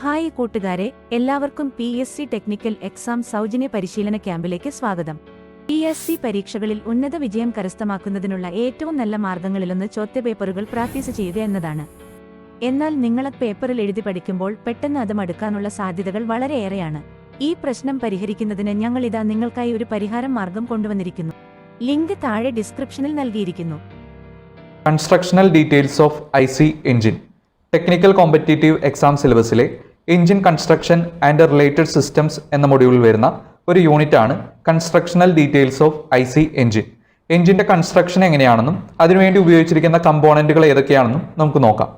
Hi കൂട്ടുകാരെ, എല്ലാവർക്കും PSC technical exam സൗജന്യ പരിശീലന ക്യാമ്പിലേക്ക് സ്വാഗതം. PSC പരീക്ഷകളിൽ ഉന്നത വിജയം കരസ്ഥമാക്കുന്നതിനുള്ള ഏറ്റവും നല്ല മാർഗങ്ങളിലൊന്ന് ചോദ്യപേപ്പറുകൾ പ്രാക്ടീസ് ചെയ്യുക എന്നതാണ്. എന്നാൽ നിങ്ങൾ പേപ്പറിൽ എഴുതി പഠിക്കുമ്പോൾ പെട്ടെന്ന് അത് മടുക്കാനുള്ള സാധ്യതകൾ വളരെയേറെയാണ്. ഈ പ്രശ്നം പരിഹരിക്കുന്നതിന് ഞങ്ങളിതാ നിങ്ങൾക്കായി ഒരു പരിഹാരം മാർഗം കൊണ്ടുവന്നിരിക്കുന്നു. ലിങ്ക് താഴെ ഡിസ്ക്രിപ്ഷനിൽ നൽകിയിരിക്കുന്നു. Constructional details of IC engine technical competitive exam സിലബസിലെ engine construction and related systems എന്ന മൊഡ്യൂളിൽ വരുന്ന ഒരു യൂണിറ്റ് ആണ് constructional details of IC engine. എഞ്ചിൻ്റെ കൺസ്ട്രക്ഷൻ എങ്ങനെയാണെന്നും അതിനുവേണ്ടി ഉപയോഗിച്ചിരിക്കുന്ന കമ്പോണൻറ്റുകൾ ഏതൊക്കെയാണെന്നും നമുക്ക് നോക്കാം.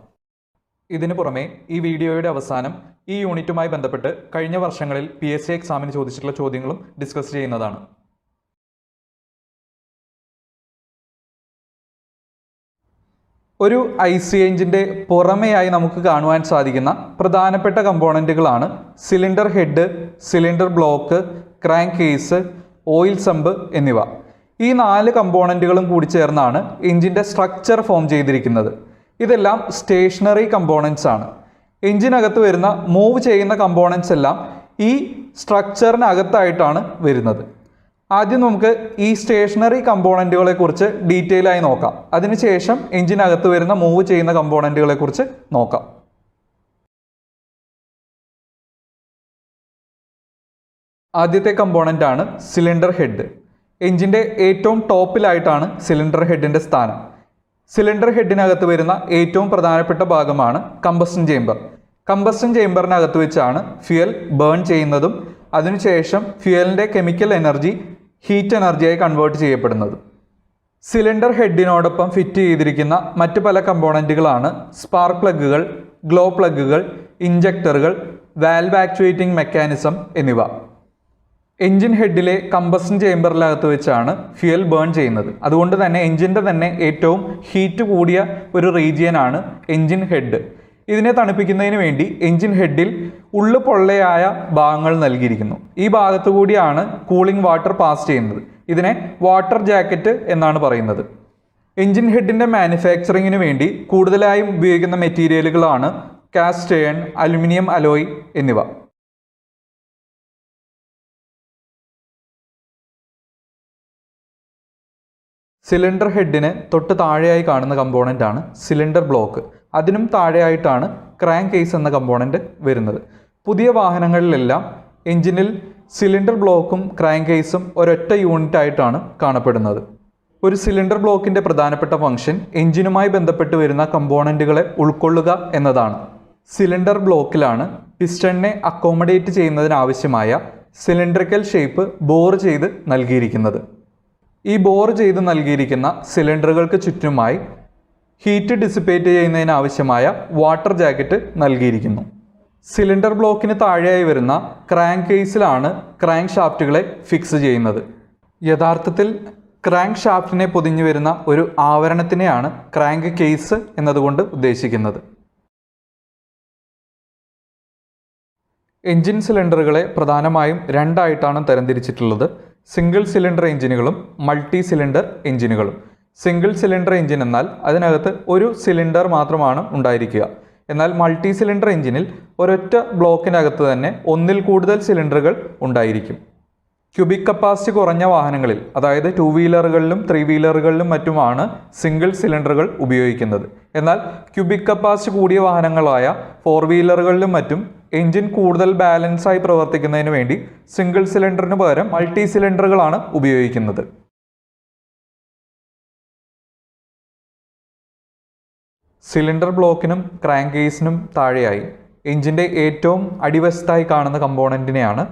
ഇതിനു പുറമെ ഈ വീഡിയോയുടെ അവസാനം ഈ യൂണിറ്റുമായി ബന്ധപ്പെട്ട് കഴിഞ്ഞ വർഷങ്ങളിൽ PSC എക്സാമിന് ചോദിച്ചിട്ടുള്ള ചോദ്യങ്ങളും ഡിസ്കസ് ചെയ്യുന്നതാണ്. ഒരു IC എഞ്ചിൻ്റെ പുറമെയായി നമുക്ക് കാണുവാൻ സാധിക്കുന്ന പ്രധാനപ്പെട്ട കമ്പോണൻറ്റുകളാണ് cylinder head, cylinder block, crank case, oil sump എന്നിവ. ഈ 4 കമ്പോണൻറ്റുകളും കൂടി ചേർന്നാണ് എഞ്ചിൻ്റെ സ്ട്രക്ചർ ഫോം ചെയ്തിരിക്കുന്നത്. ഇതെല്ലാം സ്റ്റേഷനറി കമ്പോണൻസ് ആണ്. എഞ്ചിനകത്ത് വരുന്ന മൂവ് ചെയ്യുന്ന കമ്പോണൻസ് എല്ലാം ഈ സ്ട്രക്ചറിനകത്തായിട്ടാണ് വരുന്നത്. ആദ്യം നമുക്ക് ഈ സ്റ്റേഷനറി കമ്പോണൻറ്റുകളെ കുറിച്ച് ഡീറ്റെയിൽ ആയി നോക്കാം. അതിനുശേഷം എഞ്ചിനകത്ത് വരുന്ന മൂവ് ചെയ്യുന്ന കമ്പോണൻറ്റുകളെ കുറിച്ച് നോക്കാം. ആദ്യത്തെ കമ്പോണൻ്റ് ആണ് സിലിണ്ടർ ഹെഡ്. എഞ്ചിൻ്റെ ഏറ്റവും ടോപ്പിലായിട്ടാണ് സിലിണ്ടർ ഹെഡിൻ്റെ സ്ഥാനം. സിലിണ്ടർ ഹെഡിനകത്ത് വരുന്ന ഏറ്റവും പ്രധാനപ്പെട്ട ഭാഗമാണ് കമ്പസ്റ്റൻ ചേംബർ. കമ്പസ്റ്റൻ ചേംബറിനകത്ത് വെച്ചാണ് ഫ്യൂവൽ ബേൺ ചെയ്യുന്നതും അതിനുശേഷം ഫ്യൂവലിൻ്റെ കെമിക്കൽ എനർജി ഹീറ്റ് എനർജിയായി കൺവേർട്ട് ചെയ്യപ്പെടുന്നത്. സിലിണ്ടർ ഹെഡിനോടൊപ്പം ഫിറ്റ് ചെയ്തിരിക്കുന്ന മറ്റ് പല കമ്പോണൻറ്റുകളാണ് സ്പാർക്ക് പ്ലഗുകൾ, ഗ്ലോ പ്ലഗുകൾ, ഇഞ്ചക്ടറുകൾ, വാൽവ് ആക്ച്വേറ്റിംഗ് മെക്കാനിസം എന്നിവ. എഞ്ചിൻ ഹെഡിലെ കമ്പസ്റ്റൻ ചേംബറിനകത്ത് വെച്ചാണ് ഫ്യൂവൽ ബേൺ ചെയ്യുന്നത്. അതുകൊണ്ട് തന്നെ എഞ്ചിൻ്റെ തന്നെ ഏറ്റവും ഹീറ്റ് കൂടിയ ഒരു റീജിയനാണ് എഞ്ചിൻ ഹെഡ്. ഇതിനെ തണുപ്പിക്കുന്നതിന് വേണ്ടി എഞ്ചിൻ ഹെഡിൽ ഉള്ളു പൊള്ളയായ ഭാഗങ്ങൾ നൽകിയിരിക്കുന്നു. ഈ ഭാഗത്തു കൂടിയാണ് കൂളിംഗ് വാട്ടർ പാസ് ചെയ്യുന്നത്. ഇതിനെ വാട്ടർ ജാക്കറ്റ് എന്നാണ് പറയുന്നത്. എഞ്ചിൻ ഹെഡിൻ്റെ മാനുഫാക്ചറിങ്ങിന് വേണ്ടി കൂടുതലായും ഉപയോഗിക്കുന്ന മെറ്റീരിയലുകളാണ് കാസ്റ്റ് അയൺ, അലുമിനിയം അലോയ് എന്നിവ. സിലിണ്ടർ ഹെഡിന് തൊട്ട് താഴെയായി കാണുന്ന കമ്പോണൻ്റ് ആണ് സിലിണ്ടർ ബ്ലോക്ക്. അതിനും താഴെയായിട്ടാണ് ക്രാങ്ക് കേസ് എന്ന കമ്പോണൻ്റ് വരുന്നത്. പുതിയ വാഹനങ്ങളിലെല്ലാം എഞ്ചിനിൽ സിലിണ്ടർ ബ്ലോക്കും ക്രാങ്ക് കേസും ഒരൊറ്റ യൂണിറ്റ് ആയിട്ടാണ് കാണപ്പെടുന്നത്. ഒരു സിലിണ്ടർ ബ്ലോക്കിൻ്റെ പ്രധാനപ്പെട്ട ഫംഗ്ഷൻ എഞ്ചിനുമായി ബന്ധപ്പെട്ട് വരുന്ന കമ്പോണൻറ്റുകളെ ഉൾക്കൊള്ളുക എന്നതാണ്. സിലിണ്ടർ ബ്ലോക്കിലാണ് പിസ്റ്റണിനെ അക്കോമഡേറ്റ് ചെയ്യുന്നതിനാവശ്യമായ സിലിണ്ടറിക്കൽ ഷേപ്പ് ബോർ ചെയ്ത് നൽകിയിരിക്കുന്നത്. ഈ ബോർ ചെയ്ത് നൽകിയിരിക്കുന്ന സിലിണ്ടറുകൾക്ക് ചുറ്റുമായി ഹീറ്റ് ഡിസിപ്പേറ്റ് ചെയ്യുന്നതിനാവശ്യമായ വാട്ടർ ജാക്കറ്റ് നൽകിയിരിക്കുന്നു. സിലിണ്ടർ ബ്ലോക്കിന് താഴെയായി വരുന്ന ക്രാങ്ക് കേസിലാണ് ക്രാങ്ക് ഷാഫ്റ്റുകളെ ഫിക്സ് ചെയ്യുന്നത്. യഥാർത്ഥത്തിൽ ക്രാങ്ക് ഷാഫ്റ്റിനെ പൊതിഞ്ഞു വരുന്ന ഒരു ആവരണത്തിനെയാണ് ക്രാങ്ക് കേസ് എന്നതുകൊണ്ട് ഉദ്ദേശിക്കുന്നത്. എഞ്ചിൻ സിലിണ്ടറുകളെ പ്രധാനമായും രണ്ടായിട്ടാണ് തരംതിരിച്ചിട്ടുള്ളത്: സിംഗിൾ സിലിണ്ടർ എഞ്ചിനുകളും മൾട്ടി സിലിണ്ടർ എഞ്ചിനുകളും. സിംഗിൾ സിലിണ്ടർ എഞ്ചിൻ എന്നാൽ അതിനകത്ത് ഒരു സിലിണ്ടർ മാത്രമാണ് ഉണ്ടായിരിക്കുക. എന്നാൽ മൾട്ടി സിലിണ്ടർ എഞ്ചിനിൽ ഒരൊറ്റ ബ്ലോക്കിനകത്ത് തന്നെ ഒന്നിൽ കൂടുതൽ സിലിണ്ടറുകൾ ഉണ്ടായിരിക്കും. ക്യൂബിക് കപ്പാസിറ്റി കുറഞ്ഞ വാഹനങ്ങളിൽ, അതായത് 2 വീലറുകളിലും 3 വീലറുകളിലും മറ്റുമാണ് സിംഗിൾ സിലിണ്ടറുകൾ ഉപയോഗിക്കുന്നത്. എന്നാൽ ക്യൂബിക് കപ്പാസിറ്റി കൂടിയ വാഹനങ്ങളായ 4 വീലറുകളിലും മറ്റും എഞ്ചിൻ കൂടുതൽ ബാലൻസായി പ്രവർത്തിക്കുന്നതിന് വേണ്ടി സിംഗിൾ സിലിണ്ടറിന് പകരം മൾട്ടി സിലിണ്ടറുകളാണ് ഉപയോഗിക്കുന്നത്. സിലിണ്ടർ ബ്ലോക്കിനും ക്രാങ്ക് കേസിനും താഴെയായി എഞ്ചിൻ്റെ ഏറ്റവും അടിവശത്തായി കാണുന്ന കമ്പോണൻറ്റിനെയാണ്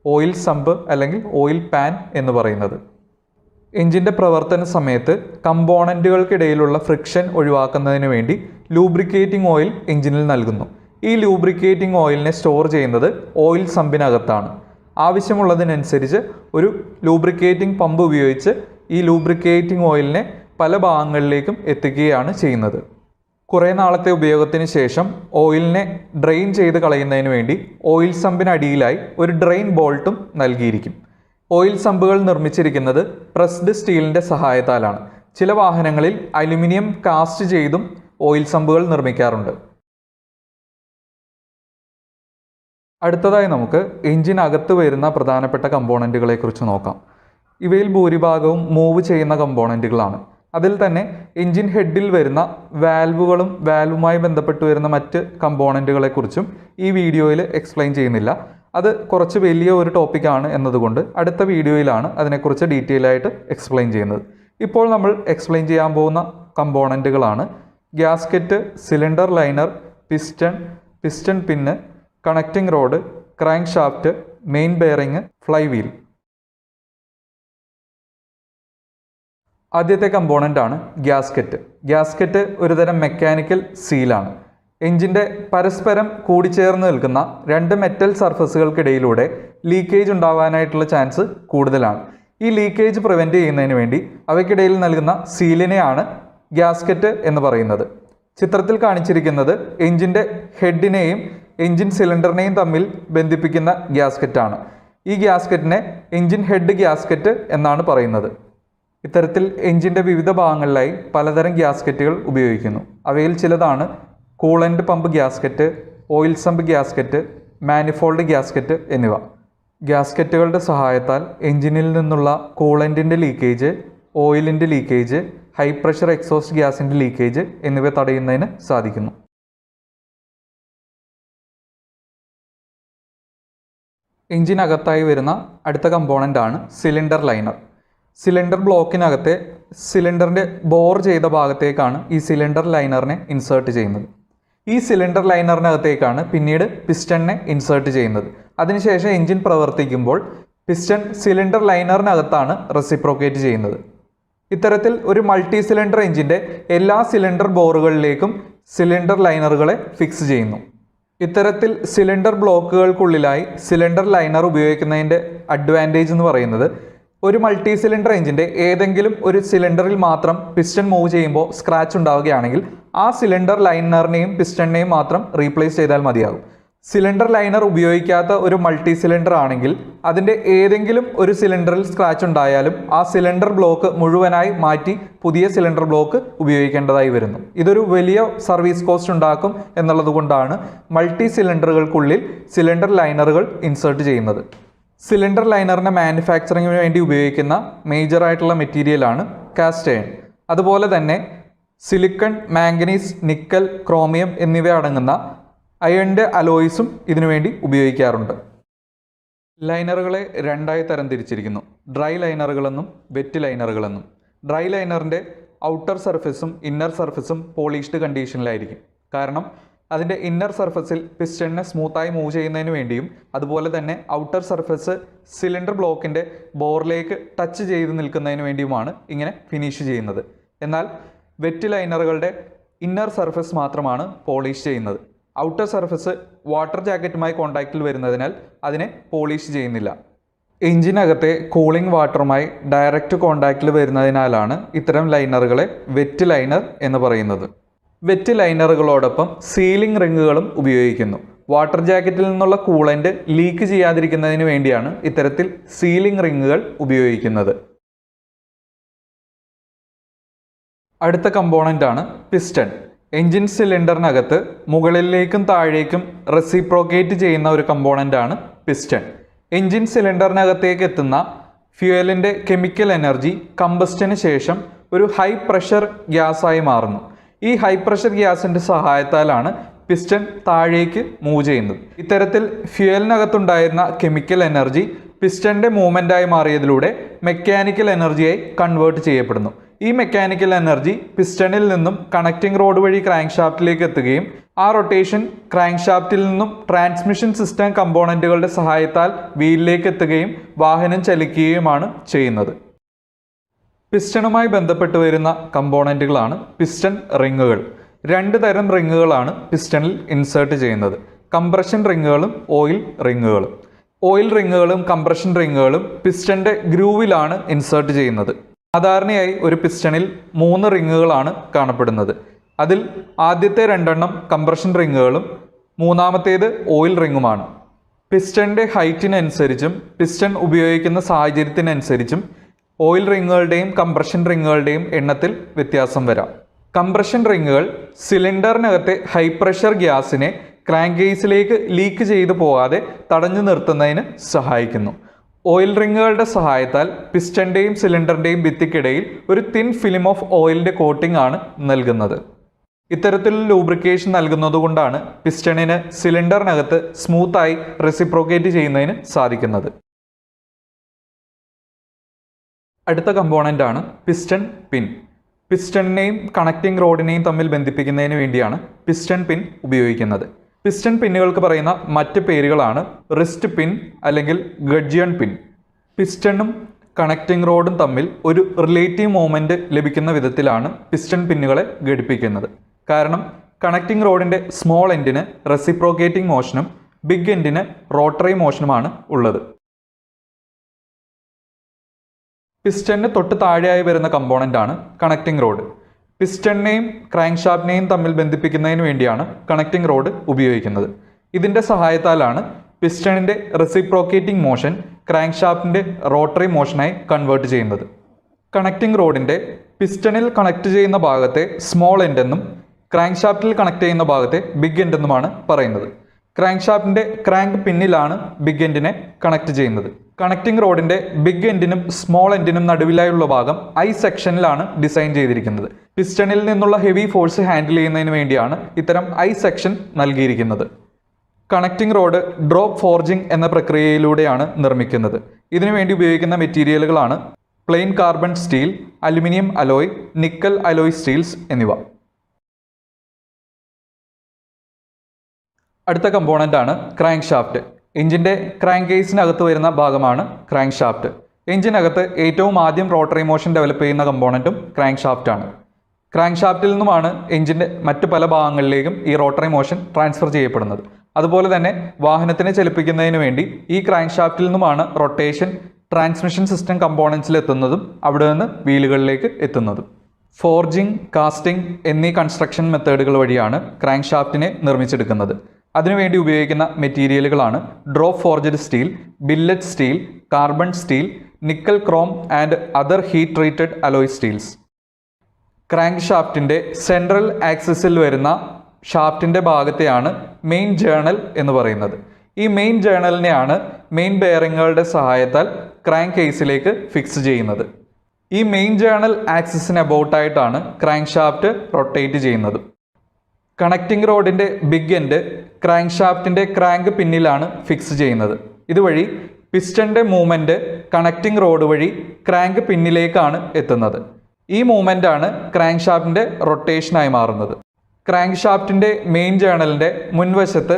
ഓയിൽ സമ്പ് അല്ലെങ്കിൽ ഓയിൽ പാൻ എന്ന് പറയുന്നത്. എഞ്ചിൻ്റെ പ്രവർത്തന സമയത്ത് കമ്പോണൻറ്റുകൾക്കിടയിലുള്ള ഫ്രിക്ഷൻ ഒഴിവാക്കുന്നതിന് വേണ്ടി ലൂബ്രിക്കേറ്റിംഗ് ഓയിൽ എഞ്ചിനിൽ നൽകുന്നു. ഈ ലൂബ്രിക്കേറ്റിംഗ് ഓയിലിനെ സ്റ്റോർ ചെയ്യുന്നത് ഓയിൽ സമ്പിനകത്താണ്. ആവശ്യമുള്ളതിനനുസരിച്ച് ഒരു ലൂബ്രിക്കേറ്റിംഗ് പമ്പ് ഉപയോഗിച്ച് ഈ ലൂബ്രിക്കേറ്റിംഗ് ഓയിലിനെ പല ഭാഗങ്ങളിലേക്കും എത്തിക്കുകയാണ് ചെയ്യുന്നത്. കുറേ നാളത്തെ ഉപയോഗത്തിന് ശേഷം ഓയിലിനെ ഡ്രെയിൻ ചെയ്ത് കളയുന്നതിന് വേണ്ടി ഓയിൽ സമ്പിനടിയിലായി ഒരു ഡ്രെയിൻ ബോൾട്ടും നൽകിയിരിക്കും. ഓയിൽ സമ്പുകൾ നിർമ്മിച്ചിരിക്കുന്നത് പ്രസ്ഡ് സ്റ്റീലിൻ്റെ സഹായത്താലാണ്. ചില വാഹനങ്ങളിൽ അലുമിനിയം കാസ്റ്റ് ചെയ്തും ഓയിൽ സമ്പുകൾ നിർമ്മിക്കാറുണ്ട്. അടുത്തതായി നമുക്ക് എഞ്ചിനകത്ത് വരുന്ന പ്രധാനപ്പെട്ട കമ്പോണൻറ്റുകളെക്കുറിച്ച് നോക്കാം. ഇവയിൽ ഭൂരിഭാഗവും മൂവ് ചെയ്യുന്ന കമ്പോണൻറ്റുകളാണ്. അതിൽ തന്നെ എഞ്ചിൻ ഹെഡിൽ വരുന്ന വാൽവുകളും വാൽവുമായി ബന്ധപ്പെട്ട് വരുന്ന മറ്റ് കമ്പോണൻറ്റുകളെക്കുറിച്ചും ഈ വീഡിയോയിൽ എക്സ്പ്ലെയിൻ ചെയ്യുന്നില്ല. അത് കുറച്ച് വലിയ ഒരു ടോപ്പിക്കാണ് എന്നതുകൊണ്ട് അടുത്ത വീഡിയോയിലാണ് അതിനെക്കുറിച്ച് ഡീറ്റെയിൽ ആയിട്ട് എക്സ്പ്ലെയിൻ ചെയ്യുന്നത്. ഇപ്പോൾ നമ്മൾ എക്സ്പ്ലെയിൻ ചെയ്യാൻ പോകുന്ന കമ്പോണൻറ്റുകളാണ് gasket, cylinder liner, piston pin, connecting rod, crank shaft, main bearing, fly wheel. ആദ്യത്തെ കമ്പോണൻ്റ് ആണ് ഗ്യാസ്കറ്റ്. ഗ്യാസ്കറ്റ് ഒരുതരം മെക്കാനിക്കൽ സീലാണ്. എഞ്ചിൻ്റെ പരസ്പരം കൂടിച്ചേർന്ന് നിൽക്കുന്ന രണ്ട് മെറ്റൽ സർഫസുകൾക്കിടയിലൂടെ ലീക്കേജ് ഉണ്ടാകാനായിട്ടുള്ള ചാൻസ് കൂടുതലാണ്. ഈ ലീക്കേജ് പ്രിവെൻറ്റ് ചെയ്യുന്നതിന് വേണ്ടി അവയ്ക്കിടയിൽ നൽകുന്ന സീലിനെയാണ് ഗ്യാസ്കറ്റ് എന്ന് പറയുന്നത്. ചിത്രത്തിൽ കാണിച്ചിരിക്കുന്നത് എഞ്ചിൻ്റെ ഹെഡിനെയും എഞ്ചിൻ സിലിണ്ടറിനെയും തമ്മിൽ ബന്ധിപ്പിക്കുന്ന ഗ്യാസ്കറ്റാണ്. ഈ ഗ്യാസ്കറ്റിനെ എഞ്ചിൻ ഹെഡ് ഗ്യാസ്കറ്റ് എന്നാണ് പറയുന്നത്. ഇത്തരത്തിൽ എഞ്ചിൻ്റെ വിവിധ ഭാഗങ്ങളിലായി പലതരം ഗ്യാസ്കറ്റുകൾ ഉപയോഗിക്കുന്നു. അവയിൽ ചിലതാണ് coolant pump gasket, oil sump gasket, manifold gasket എന്നിവ. ഗ്യാസ്കറ്റുകളുടെ സഹായത്താൽ എഞ്ചിനിൽ നിന്നുള്ള കൂളൻറ്റിൻ്റെ ലീക്കേജ്, ഓയിലിൻ്റെ ലീക്കേജ്, ഹൈ പ്രഷർ എക്സോസ്റ്റ് ഗ്യാസിൻ്റെ ലീക്കേജ് എന്നിവ തടയുന്നതിന് സാധിക്കുന്നു. എഞ്ചിനകത്തായി വരുന്ന അടുത്ത കമ്പോണൻ്റ് ആണ് സിലിണ്ടർ ലൈനർ. സിലിണ്ടർ ബ്ലോക്കിനകത്തെ സിലിണ്ടറിൻ്റെ ബോർ ചെയ്ത ഭാഗത്തേക്കാണ് ഈ സിലിണ്ടർ ലൈനറിനെ ഇൻസേർട്ട് ചെയ്യുന്നത്. ഈ സിലിണ്ടർ ലൈനറിനകത്തേക്കാണ് പിന്നീട് പിസ്റ്റണിനെ ഇൻസേർട്ട് ചെയ്യുന്നത്. അതിനുശേഷം എഞ്ചിൻ പ്രവർത്തിക്കുമ്പോൾ പിസ്റ്റൺ സിലിണ്ടർ ലൈനറിനകത്താണ് റെസിപ്രോക്കേറ്റ് ചെയ്യുന്നത്. ഇത്തരത്തിൽ ഒരു മൾട്ടി സിലിണ്ടർ എഞ്ചിൻ്റെ എല്ലാ സിലിണ്ടർ ബോറുകളിലേക്കും സിലിണ്ടർ ലൈനറുകളെ ഫിക്സ് ചെയ്യുന്നു. ഇത്തരത്തിൽ സിലിണ്ടർ ബ്ലോക്കുകൾക്കുള്ളിലായി സിലിണ്ടർ ലൈനർ ഉപയോഗിക്കുന്നതിൻ്റെ അഡ്വാൻറ്റേജ് എന്ന് പറയുന്നത് ഒരു മൾട്ടി സിലിണ്ടർ എഞ്ചിൻ്റെ ഏതെങ്കിലും ഒരു സിലിണ്ടറിൽ മാത്രം പിസ്റ്റൺ മൂവ് ചെയ്യുമ്പോൾ സ്ക്രാച്ച് ഉണ്ടാവുകയാണെങ്കിൽ ആ സിലിണ്ടർ ലൈനറിനെയും പിസ്റ്റണിനെയും മാത്രം റീപ്ലേസ് ചെയ്താൽ മതിയാകും. സിലിണ്ടർ ലൈനർ ഉപയോഗിക്കാത്ത ഒരു മൾട്ടി സിലിണ്ടർ ആണെങ്കിൽ അതിൻ്റെ ഏതെങ്കിലും ഒരു സിലിണ്ടറിൽ സ്ക്രാച്ച് ഉണ്ടായാലും ആ സിലിണ്ടർ ബ്ലോക്ക് മുഴുവനായി മാറ്റി പുതിയ സിലിണ്ടർ ബ്ലോക്ക് ഉപയോഗിക്കേണ്ടതായി വരുന്നു. ഇതൊരു വലിയ സർവീസ് കോസ്റ്റ് ഉണ്ടാക്കും എന്നുള്ളത് കൊണ്ടാണ് മൾട്ടി സിലിണ്ടറുകൾക്കുള്ളിൽ സിലിണ്ടർ ലൈനറുകൾ ഇൻസേർട്ട് ചെയ്യുന്നത്. സിലിണ്ടർ ലൈനറിൻ്റെ മാനുഫാക്ചറിങ്ങിന് വേണ്ടി ഉപയോഗിക്കുന്ന മേജറായിട്ടുള്ള മെറ്റീരിയലാണ് കാസ്റ്റ് അയൺ. അതുപോലെ തന്നെ സിലിക്കൺ, മാംഗനീസ്, നിക്കൽ, ക്രോമിയം എന്നിവ അടങ്ങുന്ന അയണിൻ്റെ അലോയ്സും ഇതിനുവേണ്ടി ഉപയോഗിക്കാറുണ്ട്. ലൈനറുകളെ രണ്ടായി തരംതിരിച്ചിരിക്കുന്നു: ഡ്രൈ ലൈനറുകളെന്നും വെറ്റ് ലൈനറുകളെന്നും. ഡ്രൈ ലൈനറിൻ്റെ ഔട്ടർ സർഫസും ഇന്നർ സർഫസും പോളിഷ്ഡ് കണ്ടീഷനിലായിരിക്കും. കാരണം അതിൻ്റെ ഇന്നർ സർഫസിൽ പിസ്റ്റണിനെ സ്മൂത്തായി മൂവ് ചെയ്യുന്നതിന് വേണ്ടിയും അതുപോലെ തന്നെ ഔട്ടർ സർഫസ് സിലിണ്ടർ ബ്ലോക്കിൻ്റെ ബോറിലേക്ക് ടച്ച് ചെയ്ത് നിൽക്കുന്നതിന് വേണ്ടിയുമാണ് ഇങ്ങനെ ഫിനിഷ് ചെയ്യുന്നത്. എന്നാൽ വെറ്റ് ലൈനറുകളുടെ ഇന്നർ സർഫസ് മാത്രമാണ് പോളിഷ് ചെയ്യുന്നത്. ഔട്ടർ സർഫസ് വാട്ടർ ജാക്കറ്റുമായി കോൺടാക്റ്റിൽ വരുന്നതിനാൽ അതിനെ പോളിഷ് ചെയ്യുന്നില്ല. എഞ്ചിനകത്തെ കൂളിംഗ് വാട്ടറുമായി ഡയറക്റ്റ് കോൺടാക്റ്റിൽ വരുന്നതിനാലാണ് ഇത്തരം ലൈനറുകളെ വെറ്റ് ലൈനർ എന്ന് പറയുന്നത്. വെറ്റ് ലൈനറുകളോടൊപ്പം സീലിംഗ് റിങ്ങുകളും ഉപയോഗിക്കുന്നു. വാട്ടർ ജാക്കറ്റിൽ നിന്നുള്ള കൂളൻ്റ് ലീക്ക് ചെയ്യാതിരിക്കുന്നതിന് വേണ്ടിയാണ് ഇത്തരത്തിൽ സീലിംഗ് റിങ്ങുകൾ ഉപയോഗിക്കുന്നത്. അടുത്ത കമ്പോണൻ്റാണ് പിസ്റ്റൺ. എഞ്ചിൻ സിലിണ്ടറിനകത്ത് മുകളിലേക്കും താഴേക്കും റെസിപ്രോക്കേറ്റ് ചെയ്യുന്ന ഒരു കമ്പോണൻ്റാണ് പിസ്റ്റൺ. എഞ്ചിൻ സിലിണ്ടറിനകത്തേക്ക് എത്തുന്ന ഫ്യൂവലിൻ്റെ കെമിക്കൽ എനർജി കമ്പസ്റ്റന് ശേഷം ഒരു ഹൈ പ്രഷർ ഗ്യാസായി മാറുന്നു. ഈ ഹൈ പ്രഷർ ഗ്യാസിൻ്റെ സഹായത്താലാണ് പിസ്റ്റൺ താഴേക്ക് മൂവ് ചെയ്യുന്നത്. ഇത്തരത്തിൽ ഫ്യൂവലിനകത്തുണ്ടായിരുന്ന കെമിക്കൽ എനർജി പിസ്റ്റൻ്റെ മൂവ്മെൻറ്റായി മാറിയതിലൂടെ മെക്കാനിക്കൽ എനർജിയായി കൺവേർട്ട് ചെയ്യപ്പെടുന്നു. ഈ മെക്കാനിക്കൽ എനർജി പിസ്റ്റണിൽ നിന്നും കണക്റ്റിംഗ് റോഡ് വഴി ക്രാങ്ക് ഷാഫ്റ്റിലേക്ക് എത്തുകയും ആ റൊട്ടേഷൻ ക്രാങ്ക് ഷാഫ്റ്റിൽ നിന്നും ട്രാൻസ്മിഷൻ സിസ്റ്റം കമ്പോണൻറ്റുകളുടെ സഹായത്താൽ വീലിലേക്ക് എത്തുകയും വാഹനം ചലിക്കുകയുമാണ് ചെയ്യുന്നത്. പിസ്റ്റണുമായി ബന്ധപ്പെട്ട് വരുന്ന കമ്പോണൻറ്റുകളാണ് പിസ്റ്റൺ റിങ്ങുകൾ. രണ്ട് തരം റിങ്ങുകളാണ് പിസ്റ്റണിൽ ഇൻസേർട്ട് ചെയ്യുന്നത്: കംപ്രഷൻ റിങ്ങുകളും ഓയിൽ റിങ്ങുകളും. ഓയിൽ റിങ്ങുകളും കംപ്രഷൻ റിങ്ങുകളും പിസ്റ്റൻ്റെ ഗ്രൂവിലാണ് ഇൻസേർട്ട് ചെയ്യുന്നത്. സാധാരണയായി ഒരു പിസ്റ്റണിൽ 3 റിങ്ങുകളാണ് കാണപ്പെടുന്നത്. അതിൽ ആദ്യത്തെ 2 കംപ്രഷൻ റിങ്ങുകളും മൂന്നാമത്തേത് ഓയിൽ റിങ്ങുമാണ്. പിസ്റ്റൻ്റെ ഹൈറ്റിനനുസരിച്ചും പിസ്റ്റൺ ഉപയോഗിക്കുന്ന സാഹചര്യത്തിനനുസരിച്ചും ഓയിൽ റിങ്ങുകളുടെയും കംപ്രഷൻ റിങ്ങുകളുടെയും എണ്ണത്തിൽ വ്യത്യാസം വരാം. കംപ്രഷൻ റിങ്ങുകൾ സിലിണ്ടറിനകത്തെ ഹൈ പ്രഷർ ഗ്യാസിനെ ക്രാങ്ക് കേസിലേക്ക് ലീക്ക് ചെയ്തു പോകാതെ തടഞ്ഞു നിർത്തുന്നതിന് സഹായിക്കുന്നു. ഓയിൽ റിങ്ങുകളുടെ സഹായത്താൽ പിസ്റ്റൻ്റെയും സിലിണ്ടറിൻ്റെയും ഭിത്തിക്കിടയിൽ ഒരു തിൻ ഫിലിം ഓഫ് ഓയിലിൻ്റെ കോട്ടിംഗ് ആണ് നൽകുന്നത്. ഇത്തരത്തിലുള്ള ലൂബ്രിക്കേഷൻ നൽകുന്നതുകൊണ്ടാണ് പിസ്റ്റണിന് സിലിണ്ടറിനകത്ത് സ്മൂത്തായി റെസിപ്രോക്കേറ്റ് ചെയ്യുന്നതിന് സാധിക്കുന്നത്. അടുത്ത കമ്പോണൻ്റ് ആണ് പിസ്റ്റൺ പിൻ. പിസ്റ്റണിനെയും കണക്റ്റിംഗ് റോഡിനെയും തമ്മിൽ ബന്ധിപ്പിക്കുന്നതിന് വേണ്ടിയാണ് പിസ്റ്റൺ പിൻ ഉപയോഗിക്കുന്നത്. പിസ്റ്റൺ പിന്നുകൾക്ക് പറയുന്ന മറ്റ് പേരുകളാണ് റിസ്റ്റ് പിൻ അല്ലെങ്കിൽ ഗഡ്ജിയൺ പിൻ. പിസ്റ്റണും കണക്റ്റിംഗ് റോഡും തമ്മിൽ ഒരു റിലേറ്റീവ് മൂവ്മെൻറ്റ് ലഭിക്കുന്ന വിധത്തിലാണ് പിസ്റ്റൺ പിന്നുകളെ ഘടിപ്പിക്കുന്നത്. കാരണം കണക്റ്റിംഗ് റോഡിൻ്റെ സ്മോൾ എൻഡിന് റെസിപ്രോക്കേറ്റിംഗ് മോഷനും ബിഗ് എൻഡിന് റോട്ടറി മോഷനുമാണ് ഉള്ളത്. പിസ്റ്റണിന് തൊട്ട് താഴെയായി വരുന്ന കമ്പോണൻ്റ് ആണ് കണക്റ്റിംഗ് റോഡ്. പിസ്റ്റണിനെയും ക്രാങ്ക് ഷാഫ്റ്റിനെയും തമ്മിൽ ബന്ധിപ്പിക്കുന്നതിന് വേണ്ടിയാണ് കണക്റ്റിംഗ് റോഡ് ഉപയോഗിക്കുന്നത്. ഇതിൻ്റെ സഹായത്താലാണ് പിസ്റ്റണിൻ്റെ റെസിപ്രോക്കേറ്റിംഗ് മോഷൻ ക്രാങ്ക് ഷാഫ്റ്റിൻ്റെ റോട്ടറി മോഷനായി കൺവേർട്ട് ചെയ്യുന്നത്. കണക്റ്റിംഗ് റോഡിൻ്റെ പിസ്റ്റണിൽ കണക്ട് ചെയ്യുന്ന ഭാഗത്തെ സ്മോൾ എൻഡ് എന്നും ക്രാങ്ക് ഷാഫ്റ്റിൽ കണക്ട് ചെയ്യുന്ന ഭാഗത്തെ ബിഗ് എൻഡ് എന്നുമാണ് പറയുന്നത്. ക്രാങ്ക് ഷാഫ്റ്റിൻ്റെ ക്രാങ്ക് പിന്നിലാണ് ബിഗ് എൻഡിനെ കണക്ട് ചെയ്യുന്നത്. കണക്റ്റിംഗ് റോഡിൻ്റെ ബിഗ് എൻഡിനും സ്മോൾ എൻഡിനും നടുവിലായുള്ള ഭാഗം ഐ സെക്ഷനിലാണ് ഡിസൈൻ ചെയ്തിരിക്കുന്നത്. പിസ്റ്റണിൽ നിന്നുള്ള ഹെവി ഫോഴ്സ് ഹാൻഡിൽ ചെയ്യുന്നതിന് വേണ്ടിയാണ് ഇത്തരം ഐ സെക്ഷൻ നൽകിയിരിക്കുന്നത്. കണക്റ്റിംഗ് റോഡ് ഡ്രോപ്പ് ഫോർജിംഗ് എന്ന പ്രക്രിയയിലൂടെയാണ് നിർമ്മിക്കുന്നത്. ഇതിനുവേണ്ടി ഉപയോഗിക്കുന്ന മെറ്റീരിയലുകളാണ് plain carbon steel, aluminium alloy, nickel alloy steels എന്നിവ. അടുത്ത കമ്പോണൻ്റ് ആണ് ക്രാങ്ക് ഷാഫ്റ്റ്. എഞ്ചിൻ്റെ ക്രാങ്ക് കേസിനകത്ത് വരുന്ന ഭാഗമാണ് ക്രാങ്ക് ഷാഫ്റ്റ്. എഞ്ചിനകത്ത് ഏറ്റവും ആദ്യം റോട്ടറി മോഷൻ ഡെവലപ്പ് ചെയ്യുന്ന കമ്പോണൻറ്റും ക്രാങ്ക് ഷാഫ്റ്റ് ആണ്. ക്രാങ്ക് ഷാഫ്റ്റിൽ നിന്നുമാണ് എഞ്ചിൻ്റെ മറ്റ് പല ഭാഗങ്ങളിലേക്കും ഈ റോട്ടറി മോഷൻ ട്രാൻസ്ഫർ ചെയ്യപ്പെടുന്നത്. അതുപോലെ തന്നെ വാഹനത്തിനെ ചലിപ്പിക്കുന്നതിന് വേണ്ടി ഈ ക്രാങ്ക് ഷാഫ്റ്റിൽ നിന്നുമാണ് റൊട്ടേഷൻ ട്രാൻസ്മിഷൻ സിസ്റ്റം കമ്പോണൻസിൽ എത്തുന്നതും അവിടെ നിന്ന് വീലുകളിലേക്ക് എത്തുന്നതും. ഫോർജിങ്, കാസ്റ്റിംഗ് എന്നീ കൺസ്ട്രക്ഷൻ മെത്തേഡുകൾ വഴിയാണ് ക്രാങ്ക് ഷാഫ്റ്റിനെ നിർമ്മിച്ചെടുക്കുന്നത്. അതിനുവേണ്ടി ഉപയോഗിക്കുന്ന മെറ്റീരിയലുകളാണ് drop forged steel, billet steel, carbon steel, nickel chrome and other heat treated alloy steels. Crank ഷാഫ്റ്റിൻ്റെ സെൻട്രൽ ആക്സിസിൽ വരുന്ന ഷാഫ്റ്റിൻ്റെ ഭാഗത്തെയാണ് മെയിൻ ജേണൽ എന്ന് പറയുന്നത്. ഈ മെയിൻ ജേണലിനെയാണ് മെയിൻ ബെയറിങ്ങുകളുടെ സഹായത്താൽ ക്രാങ്ക് കേസിലേക്ക് ഫിക്സ് ചെയ്യുന്നത്. ഈ മെയിൻ ജേണൽ ആക്സിസിന് അബൌട്ടായിട്ടാണ് ക്രാങ്ക് ഷാഫ്റ്റ് റൊട്ടേറ്റ് ചെയ്യുന്നത്. കണക്റ്റിംഗ് റോഡിൻ്റെ ബിഗ് എൻഡ് ക്രാങ്ക് ഷാഫ്റ്റിൻ്റെ ക്രാങ്ക് പിന്നിലാണ് ഫിക്സ് ചെയ്യുന്നത്. ഇതുവഴി പിസ്റ്റൻ്റെ മൂവ്മെൻറ്റ് കണക്റ്റിംഗ് റോഡ് വഴി ക്രാങ്ക് പിന്നിലേക്കാണ് എത്തുന്നത്. ഈ മൂവ്മെൻ്റാണ് ക്രാങ്ക് ഷാഫ്റ്റിൻ്റെ റൊട്ടേഷനായി മാറുന്നത്. ക്രാങ്ക് ഷാഫ്റ്റിൻ്റെ മെയിൻ ജേണലിൻ്റെ മുൻവശത്ത്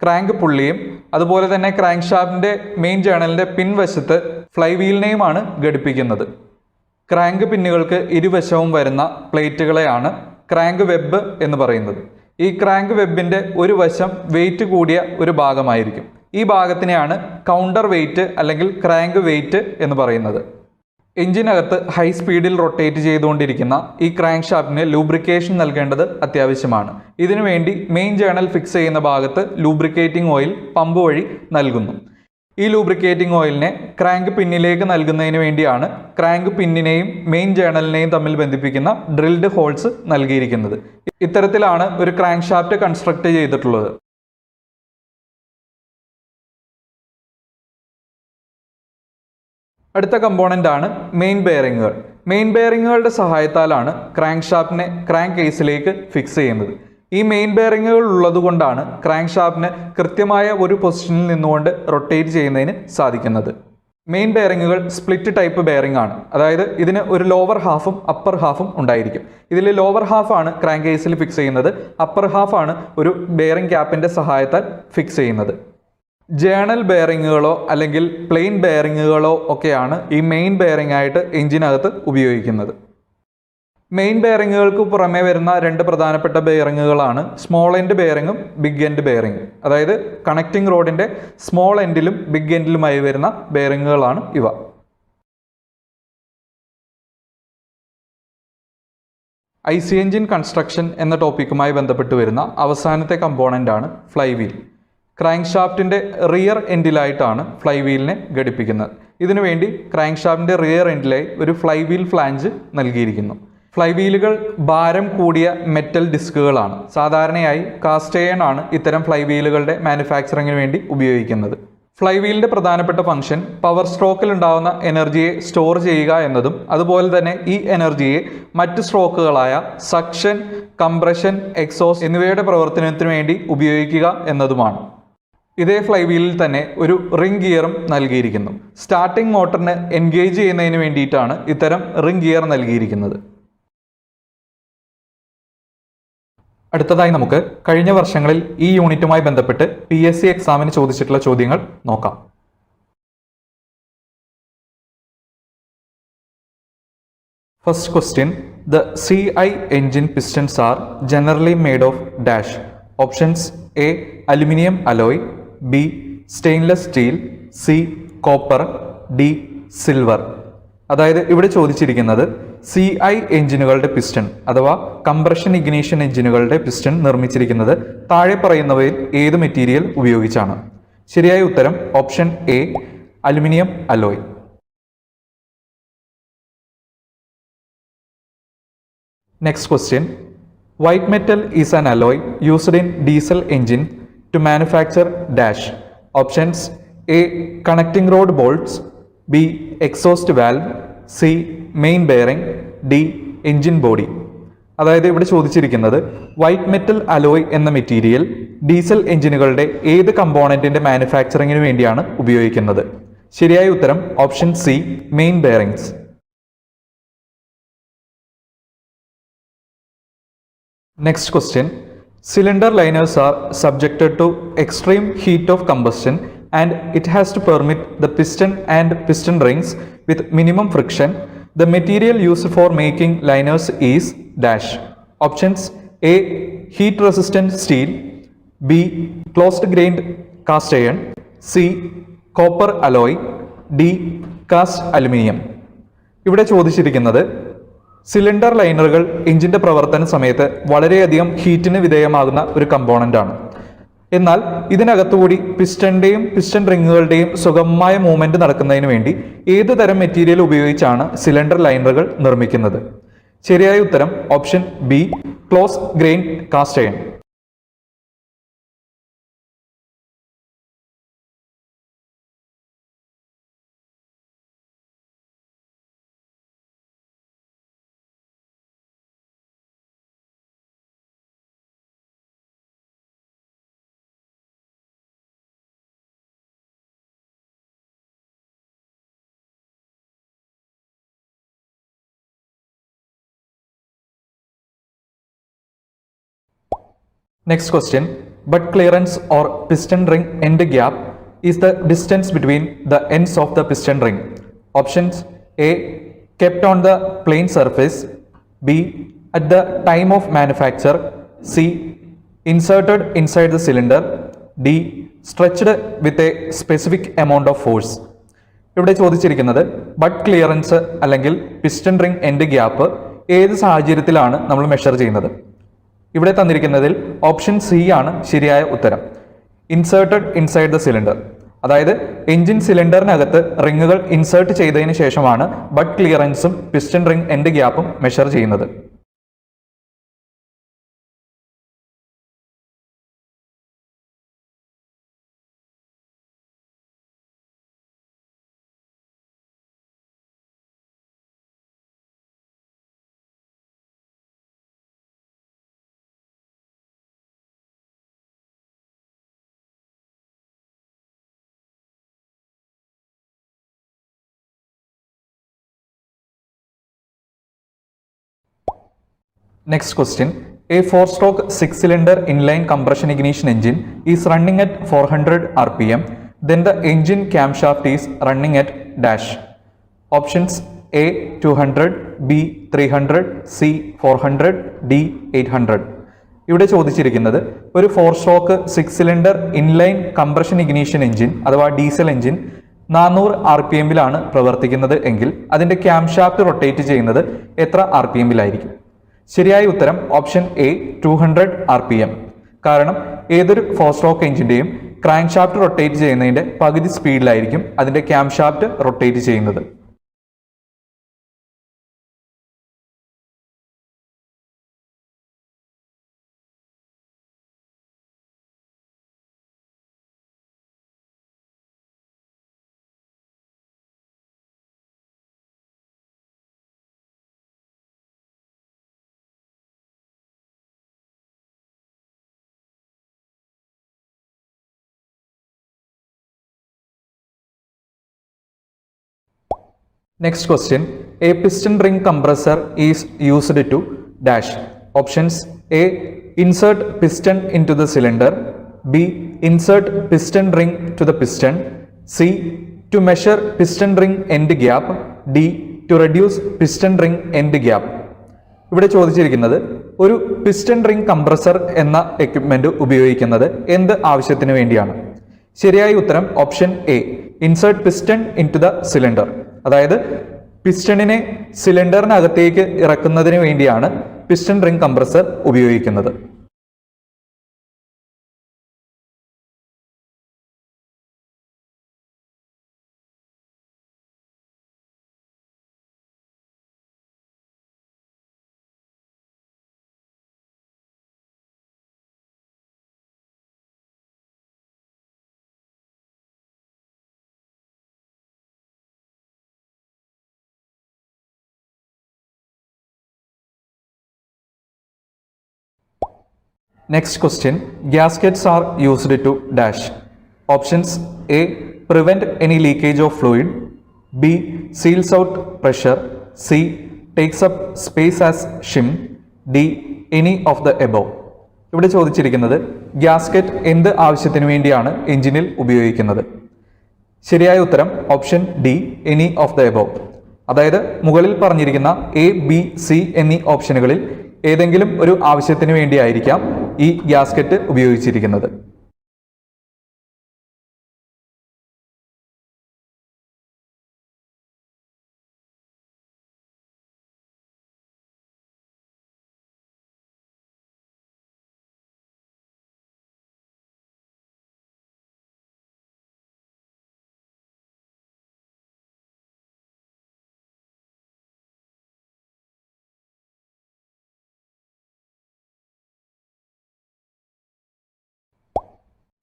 ക്രാങ്ക് പുള്ളിയും അതുപോലെ തന്നെ ക്രാങ്ക് ഷാഫ്റ്റിൻ്റെ മെയിൻ ജേണലിൻ്റെ പിൻവശത്ത് ഫ്ലൈ വീലിനെയുമാണ് ഘടിപ്പിക്കുന്നത്. ക്രാങ്ക് പിന്നുകൾക്ക് ഇരുവശവും വരുന്ന പ്ലേറ്റുകളെയാണ് ക്രാങ്ക് വെബ് എന്ന് പറയുന്നത്. ഈ ക്രാങ്ക് വെബിൻ്റെ ഒരു വശം വെയിറ്റ് കൂടിയ ഒരു ഭാഗമായിരിക്കും. ഈ ഭാഗത്തിനെയാണ് കൗണ്ടർ വെയിറ്റ് അല്ലെങ്കിൽ ക്രാങ്ക് വെയിറ്റ് എന്ന് പറയുന്നത്. എഞ്ചിനകത്ത് ഹൈ സ്പീഡിൽ റൊട്ടേറ്റ് ചെയ്തുകൊണ്ടിരിക്കുന്ന ഈ ക്രാങ്ക് ഷാഫ്റ്റിന് ലൂബ്രിക്കേഷൻ നൽകേണ്ടത് അത്യാവശ്യമാണ്. ഇതിനുവേണ്ടി മെയിൻ ജേണൽ ഫിക്സ് ചെയ്യുന്ന ഭാഗത്ത് ലൂബ്രിക്കേറ്റിംഗ് ഓയിൽ പമ്പ് വഴി നൽകുന്നു. ഈ ലൂബ്രിക്കേറ്റിംഗ് ഓയിലിനെ ക്രാങ്ക് പിന്നിലേക്ക് നൽകുന്നതിന് വേണ്ടിയാണ് ക്രാങ്ക് പിന്നിനെയും മെയിൻ ജേണലിനെയും തമ്മിൽ ബന്ധിപ്പിക്കുന്ന ഡ്രിൽഡ് ഹോൾസ് നൽകിയിരിക്കുന്നത്. ഇത്തരത്തിലാണ് ഒരു ക്രാങ്ക് ഷാഫ്റ്റ് കൺസ്ട്രക്ട് ചെയ്തിട്ടുള്ളത്. അടുത്ത കമ്പോണൻ്റ് ആണ് മെയിൻ ബെയറിങ്ങുകൾ. മെയിൻ ബെയറിങ്ങുകളുടെ സഹായത്താലാണ് ക്രാങ്ക് ഷാഫ്റ്റിനെ ക്രാങ്ക് കേസിലേക്ക് ഫിക്സ് ചെയ്യുന്നത്. ഈ മെയിൻ ബെയറിങ്ങുകൾ ഉള്ളതുകൊണ്ടാണ് ക്രാങ്ക് ഷാഫ്റ്റിന് കൃത്യമായ ഒരു പൊസിഷനിൽ നിന്നുകൊണ്ട് റൊട്ടേറ്റ് ചെയ്യുന്നതിന് സാധിക്കുന്നത്. മെയിൻ ബെയറിങ്ങുകൾ സ്പ്ലിറ്റ് ടൈപ്പ് ബെയറിംഗ് ആണ്. അതായത് ഇതിന് ഒരു ലോവർ ഹാഫും അപ്പർ ഹാഫും ഉണ്ടായിരിക്കും. ഇതിൽ ലോവർ ഹാഫാണ് ക്രാങ്ക് കേസിൽ ഫിക്സ് ചെയ്യുന്നത്, അപ്പർ ഹാഫാണ് ഒരു ബെയറിംഗ് ക്യാപ്പിൻ്റെ സഹായത്താൽ ഫിക്സ് ചെയ്യുന്നത്. ജേണൽ ബെയറിങ്ങുകളോ അല്ലെങ്കിൽ പ്ലെയിൻ ബെയറിങ്ങുകളോ ഒക്കെയാണ് ഈ മെയിൻ ബെയറിംഗ് ആയിട്ട് എഞ്ചിനകത്ത് ഉപയോഗിക്കുന്നത്. മെയിൻ ബെയറിങ്ങുകൾക്ക് പുറമേ വരുന്ന രണ്ട് പ്രധാനപ്പെട്ട ബെയറിങ്ങുകളാണ് സ്മോൾ എൻഡ് ബെയറിങ്ങും ബിഗ് എൻഡ് ബെയറിംഗ്. അതായത് കണക്റ്റിംഗ് റോഡിൻ്റെ സ്മോൾ എൻഡിലും ബിഗ് എൻഡിലുമായി വരുന്ന ബെയറിങ്ങുകളാണ് ഇവ. IC എഞ്ചിൻ കൺസ്ട്രക്ഷൻ എന്ന ടോപ്പിക്കുമായി ബന്ധപ്പെട്ട് വരുന്ന അവസാനത്തെ കമ്പോണൻ്റ് ആണ് ഫ്ലൈ വീൽ. ക്രാങ്ക് ഷാഫ്റ്റിൻ്റെ റിയർ എൻഡിലായിട്ടാണ് ഫ്ലൈ വീലിനെ ഘടിപ്പിക്കുന്നത്. ഇതിനുവേണ്ടി ക്രാങ്ക് ഷാഫ്റ്റിൻ്റെ റിയർ എൻഡിലായി ഒരു ഫ്ലൈ വീൽ ഫ്ലാഞ്ച് നൽകിയിരിക്കുന്നു. ഫ്ലൈ വീലുകൾ ഭാരം കൂടിയ മെറ്റൽ ഡിസ്കുകളാണ്. സാധാരണയായി കാസ്റ്റ് അയൺ ആണ് ഇത്തരം ഫ്ലൈ വീലുകളുടെ മാനുഫാക്ചറിങ്ങിന് വേണ്ടി ഉപയോഗിക്കുന്നത്. ഫ്ലൈ വീലിൻ്റെ പ്രധാനപ്പെട്ട ഫംഗ്ഷൻ പവർ സ്ട്രോക്കിൽ ഉണ്ടാകുന്ന എനർജിയെ സ്റ്റോർ ചെയ്യുക എന്നതും അതുപോലെ തന്നെ ഈ എനർജിയെ മറ്റ് സ്ട്രോക്കുകളായ സക്ഷൻ, കംപ്രഷൻ, എക്സോസ്റ്റ് എന്നിവയുടെ പ്രവർത്തനത്തിന് വേണ്ടി ഉപയോഗിക്കുക എന്നതുമാണ്. ഇതേ ഫ്ലൈ വീലിൽ തന്നെ ഒരു റിംഗ് ഗിയറും നൽകിയിരിക്കുന്നു. സ്റ്റാർട്ടിംഗ് മോട്ടറിന് എൻഗേജ് ചെയ്യുന്നതിന് വേണ്ടിയിട്ടാണ് ഇത്തരം റിംഗ് ഗിയർ നൽകിയിരിക്കുന്നത്. അടുത്തതായി നമുക്ക് കഴിഞ്ഞ വർഷങ്ങളിൽ ഈ യൂണിറ്റുമായി ബന്ധപ്പെട്ട് PSC എക്സാമിന് ചോദിച്ചിട്ടുള്ള ചോദ്യങ്ങൾ നോക്കാം. First question, the CI engine pistons are generally made of dash. Options: A aluminium alloy, B stainless steel, C copper, D silver. അതായത് ഇവിടെ ചോദിച്ചിരിക്കുന്നത് CI എഞ്ചിനുകളുടെ പിസ്റ്റൺ അഥവാ കംപ്രഷൻ ഇഗ്നീഷൻ എഞ്ചിനുകളുടെ പിസ്റ്റൺ നിർമ്മിച്ചിരിക്കുന്നത് താഴെ പറയുന്നവയിൽ ഏത് മെറ്റീരിയൽ ഉപയോഗിച്ചാണ്? ശരിയായ ഉത്തരം option A aluminium alloy. Next question, white metal is an alloy used in diesel engine to manufacture dash. Options: A connecting rod bolts, B exhaust valve, C main bearing, D engine body. അതായത് ഇവിടെ ചോദിച്ചിരിക്കുന്നത് white metal alloy എന്ന material diesel എഞ്ചിനുകളുടെ ഏത് കമ്പോണന്റിന്റെ മാനുഫാക്ചറിങ്ങിന് വേണ്ടിയാണ് ഉപയോഗിക്കുന്നത്? ശരിയായ ഉത്തരം option C main bearings. Next question, cylinder liners are subjected to extreme heat of combustion and it has to permit the piston and piston rings with minimum friction. The material used for making liners is dash. Options: A heat resistant steel, B closed grained cast iron, C copper alloy, D cast aluminium. ഇവിടെ ചോദിച്ചിരിക്കുന്നത് cylinder ലൈനറുകൾ എഞ്ചിന്റെ പ്രവർത്തന സമയത്ത് വളരെയധികം ഹീറ്റിന് വിധേയമാകുന്ന ഒരു component ആണ്. എന്നാൽ ഇതിനകത്തുകൂടി പിസ്റ്റന്റെയും piston റിങ്ങുകളുടെയും സുഗമമായ മൂവ്മെന്റ് നടക്കുന്നതിന് വേണ്ടി ഏത് തരം മെറ്റീരിയൽ ഉപയോഗിച്ചാണ് സിലിണ്ടർ ലൈനറുകൾ നിർമ്മിക്കുന്നത്? ശരിയായ ഉത്തരം option B close grain cast iron. Next question, butt clearance or piston ring end gap is the distance between the ends of the piston ring. Options: A kept on the plane surface, B at the time of manufacture, C inserted inside the cylinder, D stretched with a specific amount of force. ഇവിടെ ചോദിച്ചിരിക്കുന്നത് but clearance അല്ലെങ്കിൽ piston ring end gap ഏത് സാഹചര്യത്തിലാണ് നമ്മൾ measure ചെയ്യുന്നത്? ഇവിടെ തന്നിരിക്കുന്നതിൽ option C ആണ് ശരിയായ ഉത്തരം. ഇൻസേർട്ടഡ് ഇൻസൈഡ് ദ സിലിണ്ടർ, അതായത് എഞ്ചിൻ സിലിണ്ടറിനകത്ത് റിങ്ങുകൾ ഇൻസേർട്ട് ചെയ്തതിന് ശേഷമാണ് ബട്ട് ക്ലിയറൻസും പിസ്റ്റൺ റിംഗ് എൻഡ് ഗ്യാപ്പും മെഷർ ചെയ്യുന്നത്. Next question, a 4-stroke 6-cylinder inline compression ignition engine is running at 400 rpm, then the engine camshaft is running at dash. Options: A 200, B 300, C 400, D 800. ഇവിടെ ചോദിച്ചിരിക്കുന്നത് ഒരു 4-stroke 6-cylinder inline compression ignition engine അഥവാ diesel engine 400 rpm-ലാണ് പ്രവർത്തിക്കുന്നത് എങ്കിൽ അതിന്റെ camshaft rotate ചെയ്യുന്നത് എത്ര rpm-ലായിരിക്കും? ശരിയായ ഉത്തരം ഓപ്ഷൻ A 200 rpm. കാരണം ഏതൊരു 4-stroke എഞ്ചിന്റെയും ക്രാങ്ക് ഷാഫ്റ്റ് റൊട്ടേറ്റ് ചെയ്യുന്നതിന്റെ പകുതി സ്പീഡിലായിരിക്കും അതിന്റെ ക്യാംഷാഫ്റ്റ് റൊട്ടേറ്റ് ചെയ്യുന്നത്. Next question. A piston ring compressor is used to dash. Options: A. Insert piston into the cylinder. B. Insert piston ring to the piston. C. To measure piston ring end gap. D. To reduce piston ring end gap. ഇവിടെ ചോദിച്ചിരിക്കുന്നത് ഒരു piston ring compressor എന്ന equipment ഉപയോഗിക്കുന്നത് എന്ത് ആവശ്യത്തിന് വേണ്ടിയാണ്? ശരിയായ ഉത്തരം option A, insert piston into the cylinder. അതായത് പിസ്റ്റണിനെ സിലിണ്ടറിനകത്തേക്ക് ഇറക്കുന്നതിന് വേണ്ടിയാണ് പിസ്റ്റൺ റിംഗ് കംപ്രസർ ഉപയോഗിക്കുന്നത്. Next question. Gaskets are used to dash. Options: A. Prevent any leakage of fluid. B. Seals out pressure. C. Takes up space as shim. D. Any of the above. ഇവിടെ ചോദിച്ചിരിക്കുന്നത് gasket എന്ത് ആവശ്യത്തിന് വേണ്ടിയാണ് എഞ്ചിനിൽ ഉപയോഗിക്കുന്നത്? ശരിയായ ഉത്തരം option D, any of the above. അതായത് മുകളിൽ പറഞ്ഞിരിക്കുന്ന എ, ബി, സി എന്നീ ഓപ്ഷനുകളിൽ ഏതെങ്കിലും ഒരു ആവശ്യത്തിന് വേണ്ടിയായിരിക്കാം ഈ ഗ്യാസ്കറ്റ് ഉപയോഗിച്ചിരിക്കുന്നത്.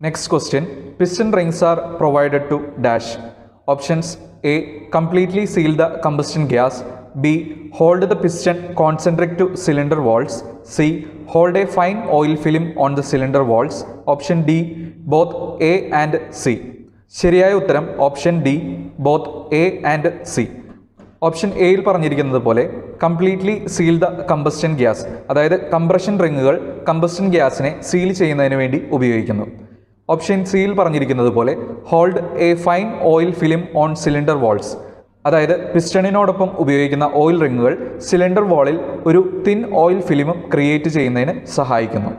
Next question. Piston rings are provided to dash. Options: A. Completely seal the combustion gas. B. Hold the piston concentric to cylinder walls. C. Hold a fine oil film on the cylinder walls. Option D. Both A and C. ശരിയായ ഉത്തരം option D, both A and C. Option എയിൽ പറഞ്ഞിരിക്കുന്നത് പോലെ completely seal the combustion gas, അതായത് compression റിങ്ങുകൾ combustion ഗ്യാസിനെ seal ചെയ്യുന്നതിന് വേണ്ടി ഉപയോഗിക്കുന്നു. ഓപ്ഷൻ സിയിൽ പറഞ്ഞിരിക്കുന്നത് പോലെ hold a fine oil film on cylinder walls, അതായത് പിസ്റ്റണിനോടൊപ്പം ഉപയോഗിക്കുന്ന ഓയിൽ റിങ്ങുകൾ സിലിണ്ടർ വാളിൽ ഒരു തിൻ ഓയിൽ ഫിലിമും ക്രിയേറ്റ് ചെയ്യുന്നതിന് സഹായിക്കുന്നു.